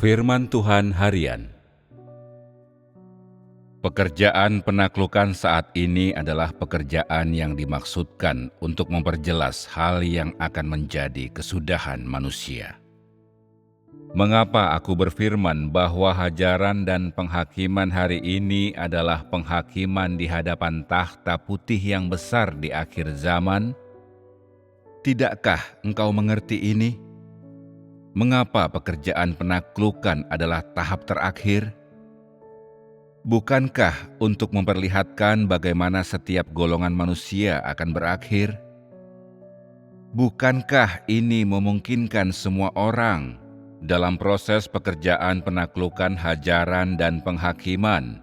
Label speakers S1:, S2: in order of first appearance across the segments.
S1: Firman Tuhan Harian. Pekerjaan penaklukan saat ini adalah pekerjaan yang dimaksudkan untuk memperjelas hal yang akan menjadi kesudahan manusia. Mengapa aku berfirman bahwa hajaran dan penghakiman hari ini adalah penghakiman di hadapan takhta putih yang besar di akhir zaman? Tidakkah engkau mengerti ini? Mengapa pekerjaan penaklukan adalah tahap terakhir? Bukankah untuk memperlihatkan bagaimana setiap golongan manusia akan berakhir? Bukankah ini memungkinkan semua orang dalam proses pekerjaan penaklukan hajaran dan penghakiman,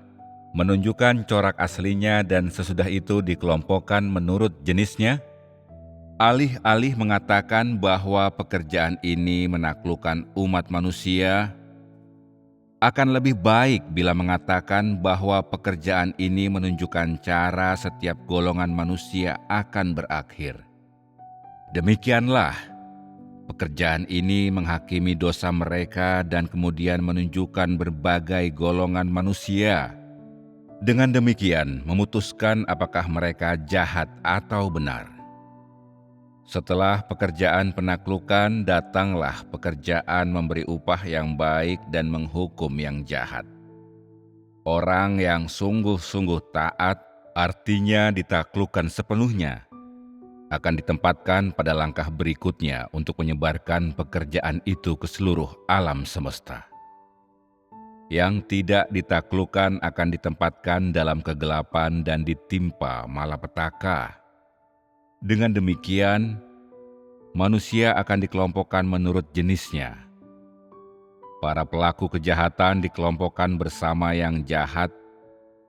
S1: menunjukkan corak aslinya dan sesudah itu dikelompokkan menurut jenisnya? Alih-alih mengatakan bahwa pekerjaan ini menaklukkan umat manusia, akan lebih baik bila mengatakan bahwa pekerjaan ini menunjukkan cara setiap golongan manusia akan berakhir. Demikianlah, pekerjaan ini menghakimi dosa mereka dan kemudian menunjukkan berbagai golongan manusia. Dengan demikian, memutuskan apakah mereka jahat atau benar. Setelah pekerjaan penaklukan, datanglah pekerjaan memberi upah yang baik dan menghukum yang jahat. Orang yang sungguh-sungguh taat, artinya ditaklukkan sepenuhnya, akan ditempatkan pada langkah berikutnya untuk menyebarkan pekerjaan itu ke seluruh alam semesta. Yang tidak ditaklukkan akan ditempatkan dalam kegelapan dan ditimpa malapetaka. Dengan demikian, manusia akan dikelompokkan menurut jenisnya. Para pelaku kejahatan dikelompokkan bersama yang jahat,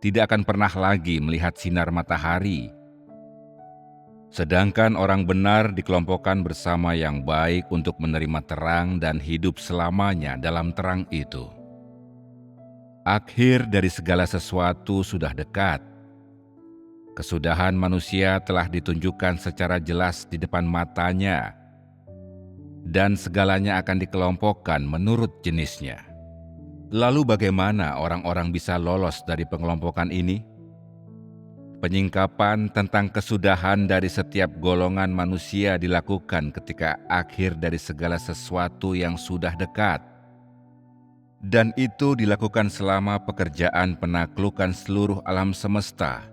S1: tidak akan pernah lagi melihat sinar matahari. Sedangkan orang benar dikelompokkan bersama yang baik untuk menerima terang dan hidup selamanya dalam terang itu. Akhir dari segala sesuatu sudah dekat. Kesudahan manusia telah ditunjukkan secara jelas di depan matanya, dan segalanya akan dikelompokkan menurut jenisnya. Lalu bagaimana orang-orang bisa lolos dari pengelompokan ini? Penyingkapan tentang kesudahan dari setiap golongan manusia dilakukan ketika akhir dari segala sesuatu yang sudah dekat. Dan itu dilakukan selama pekerjaan penaklukan seluruh alam semesta,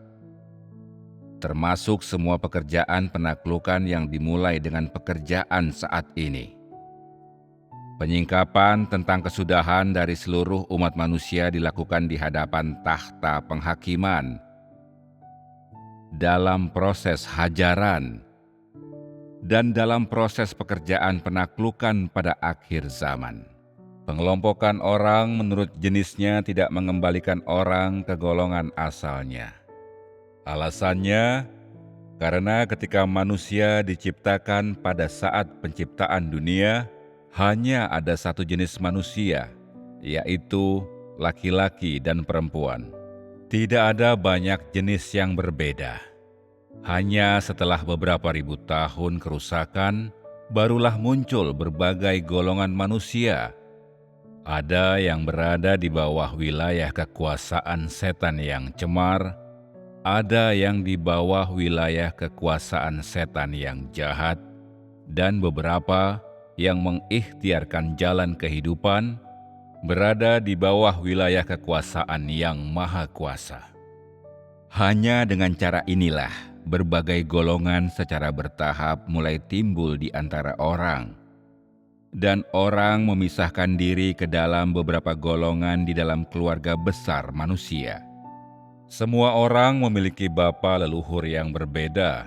S1: termasuk semua pekerjaan penaklukan yang dimulai dengan pekerjaan saat ini. Penyingkapan tentang kesudahan dari seluruh umat manusia dilakukan di hadapan takhta penghakiman, dalam proses hajaran, dan dalam proses pekerjaan penaklukan pada akhir zaman. Pengelompokan orang menurut jenisnya tidak mengembalikan orang ke golongan asalnya. Alasannya, karena ketika manusia diciptakan pada saat penciptaan dunia, hanya ada satu jenis manusia, yaitu laki-laki dan perempuan. Tidak ada banyak jenis yang berbeda. Hanya setelah beberapa ribu tahun kerusakan, barulah muncul berbagai golongan manusia. Ada yang berada di bawah wilayah kekuasaan setan yang cemar, ada yang di bawah wilayah kekuasaan setan yang jahat, dan beberapa yang mengikhtiarkan jalan kehidupan berada di bawah wilayah kekuasaan yang maha kuasa. Hanya dengan cara inilah berbagai golongan secara bertahap mulai timbul di antara orang, dan orang memisahkan diri ke dalam beberapa golongan di dalam keluarga besar manusia. Semua orang memiliki bapa leluhur yang berbeda,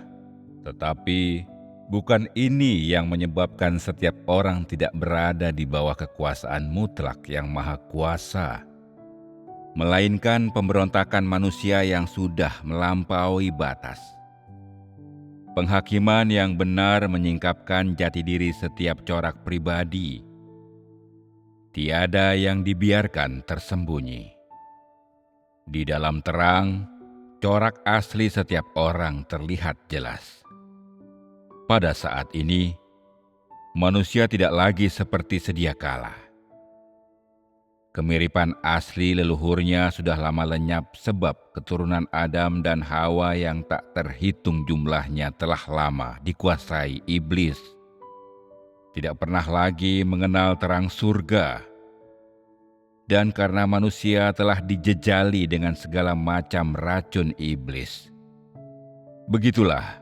S1: tetapi bukan ini yang menyebabkan setiap orang tidak berada di bawah kekuasaan mutlak yang maha kuasa, melainkan pemberontakan manusia yang sudah melampaui batas. Penghakiman yang benar menyingkapkan jati diri setiap corak pribadi. Tiada yang dibiarkan tersembunyi. Di dalam terang, corak asli setiap orang terlihat jelas. Pada saat ini, manusia tidak lagi seperti sedia kala. Kemiripan asli leluhurnya sudah lama lenyap sebab keturunan Adam dan Hawa yang tak terhitung jumlahnya telah lama dikuasai iblis. Tidak pernah lagi mengenal terang surga. Dan karena manusia telah dijejali dengan segala macam racun iblis. Begitulah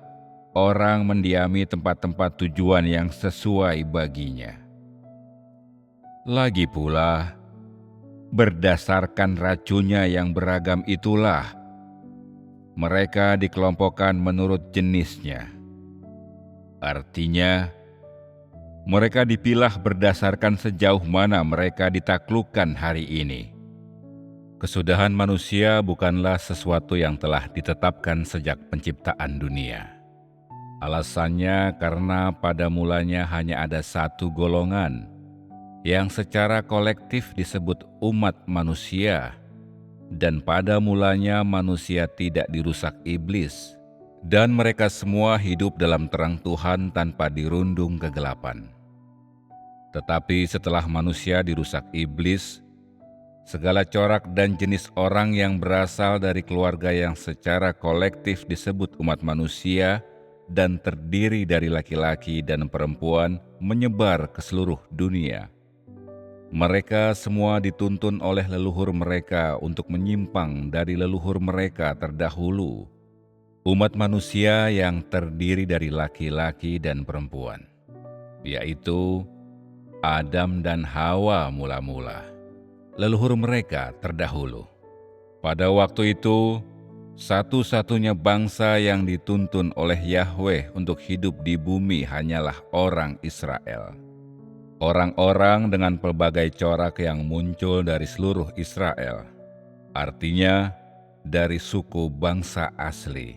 S1: orang mendiami tempat-tempat tujuan yang sesuai baginya. Lagi pula, berdasarkan racunnya yang beragam itulah, mereka dikelompokkan menurut jenisnya. Artinya, mereka dipilah berdasarkan sejauh mana mereka ditaklukkan hari ini. Kesudahan manusia bukanlah sesuatu yang telah ditetapkan sejak penciptaan dunia. Alasannya karena pada mulanya hanya ada satu golongan yang secara kolektif disebut umat manusia, dan pada mulanya manusia tidak dirusak iblis, dan mereka semua hidup dalam terang Tuhan tanpa dirundung kegelapan. Tetapi setelah manusia dirusak iblis, segala corak dan jenis orang yang berasal dari keluarga yang secara kolektif disebut umat manusia dan terdiri dari laki-laki dan perempuan menyebar ke seluruh dunia. Mereka semua dituntun oleh leluhur mereka untuk menyimpang dari leluhur mereka terdahulu, umat manusia yang terdiri dari laki-laki dan perempuan, yaitu Adam dan Hawa mula-mula, leluhur mereka terdahulu. Pada waktu itu, satu-satunya bangsa yang dituntun oleh Yahweh untuk hidup di bumi hanyalah orang Israel. Orang-orang dengan pelbagai corak yang muncul dari seluruh Israel, artinya dari suku bangsa asli.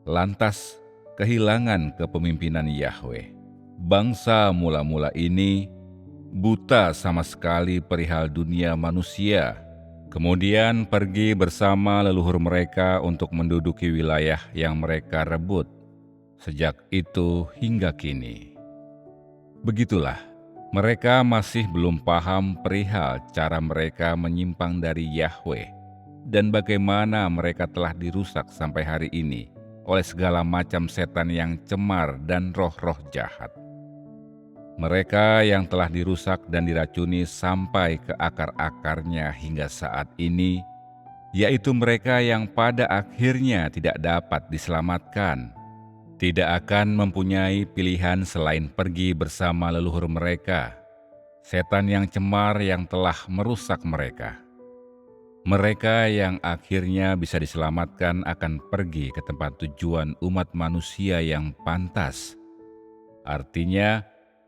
S1: Lantas kehilangan kepemimpinan Yahweh. Bangsa mula-mula ini buta sama sekali perihal dunia manusia, kemudian pergi bersama leluhur mereka untuk menduduki wilayah yang mereka rebut. Sejak itu hingga kini. Begitulah, mereka masih belum paham perihal cara mereka menyimpang dari Yahweh dan bagaimana mereka telah dirusak sampai hari ini oleh segala macam setan yang cemar dan roh-roh jahat. Mereka yang telah dirusak dan diracuni sampai ke akar-akarnya hingga saat ini, yaitu mereka yang pada akhirnya tidak dapat diselamatkan, tidak akan mempunyai pilihan selain pergi bersama leluhur mereka, setan yang cemar yang telah merusak mereka. Mereka yang akhirnya bisa diselamatkan akan pergi ke tempat tujuan umat manusia yang pantas, artinya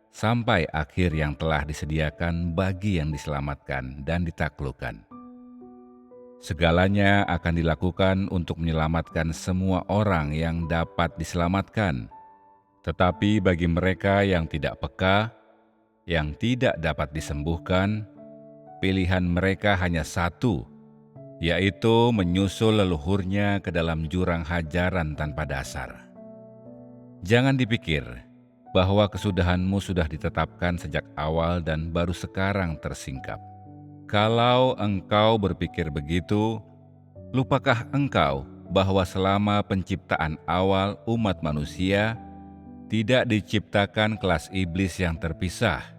S1: sampai akhir yang telah disediakan bagi yang diselamatkan dan ditaklukkan. Segalanya akan dilakukan untuk menyelamatkan semua orang yang dapat diselamatkan. Tetapi bagi mereka yang tidak peka, yang tidak dapat disembuhkan, pilihan mereka hanya satu, yaitu menyusul leluhurnya ke dalam jurang hajaran tanpa dasar. Jangan dipikir bahwa kesudahanmu sudah ditetapkan sejak awal dan baru sekarang tersingkap. Kalau engkau berpikir begitu, lupakah engkau bahwa selama penciptaan awal umat manusia tidak diciptakan kelas iblis yang terpisah?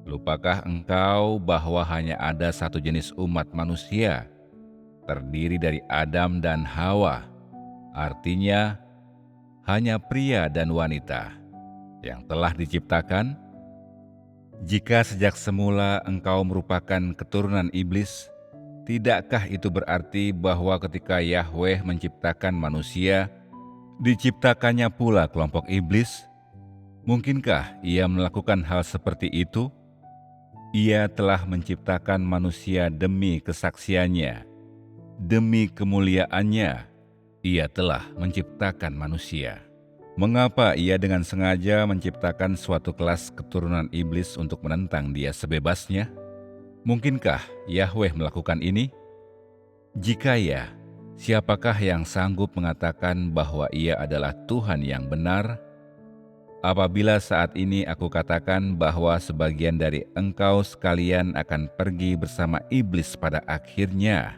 S1: Lupakah engkau bahwa hanya ada satu jenis umat manusia, terdiri dari Adam dan Hawa, artinya hanya pria dan wanita yang telah diciptakan? Jika sejak semula engkau merupakan keturunan iblis, tidakkah itu berarti bahwa ketika Yahweh menciptakan manusia, diciptakannya pula kelompok iblis? Mungkinkah ia melakukan hal seperti itu? Ia telah menciptakan manusia demi kesaksiannya, demi kemuliaannya. Ia telah menciptakan manusia. Mengapa ia dengan sengaja menciptakan suatu kelas keturunan iblis untuk menentang dia sebebasnya? Mungkinkah Yahweh melakukan ini? Jika ya, siapakah yang sanggup mengatakan bahwa ia adalah Tuhan yang benar? Apabila saat ini aku katakan bahwa sebagian dari engkau sekalian akan pergi bersama iblis pada akhirnya,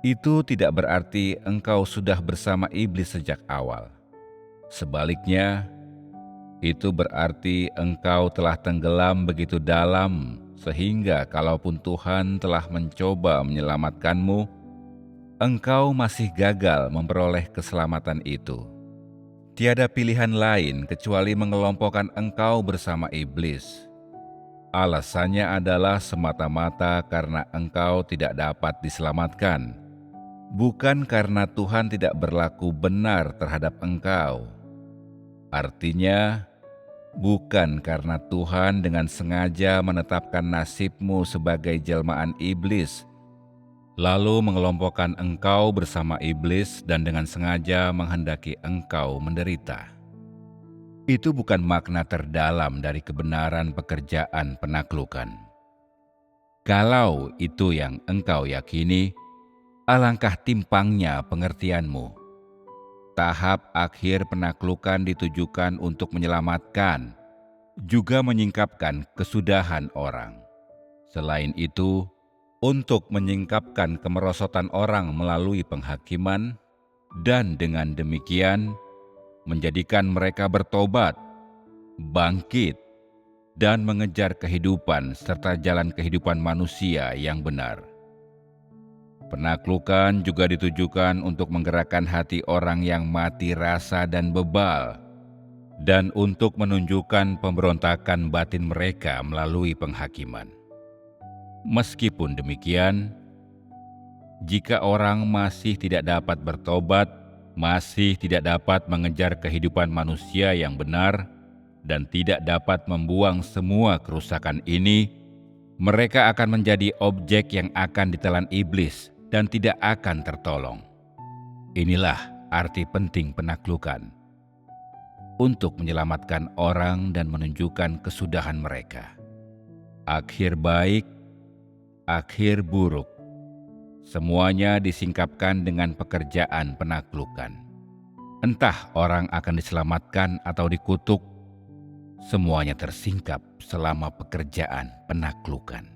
S1: itu tidak berarti engkau sudah bersama iblis sejak awal. Sebaliknya, itu berarti engkau telah tenggelam begitu dalam sehingga kalaupun Tuhan telah mencoba menyelamatkanmu, engkau masih gagal memperoleh keselamatan itu. Tiada pilihan lain kecuali mengelompokkan engkau bersama iblis. Alasannya adalah semata-mata karena engkau tidak dapat diselamatkan, bukan karena Tuhan tidak berlaku benar terhadap engkau. Artinya, bukan karena Tuhan dengan sengaja menetapkan nasibmu sebagai jelmaan iblis, lalu mengelompokkan engkau bersama iblis dan dengan sengaja menghendaki engkau menderita. Itu bukan makna terdalam dari kebenaran pekerjaan penaklukan. Kalau itu yang engkau yakini, alangkah timpangnya pengertianmu. Tahap akhir penaklukan ditujukan untuk menyelamatkan, juga menyingkapkan kesudahan orang. Selain itu, untuk menyingkapkan kemerosotan orang melalui penghakiman, dan dengan demikian menjadikan mereka bertobat, bangkit, dan mengejar kehidupan serta jalan kehidupan manusia yang benar. Penaklukan juga ditujukan untuk menggerakkan hati orang yang mati rasa dan bebal, dan untuk menunjukkan pemberontakan batin mereka melalui penghakiman. Meskipun demikian, jika orang masih tidak dapat bertobat, masih tidak dapat mengejar kehidupan manusia yang benar, dan tidak dapat membuang semua kerusakan ini, mereka akan menjadi objek yang akan ditelan iblis dan tidak akan tertolong. Inilah arti penting penaklukan, untuk menyelamatkan orang dan menunjukkan kesudahan mereka. Akhir baik, akhir buruk, semuanya disingkapkan dengan pekerjaan penaklukan. Entah orang akan diselamatkan atau dikutuk, semuanya tersingkap selama pekerjaan penaklukan.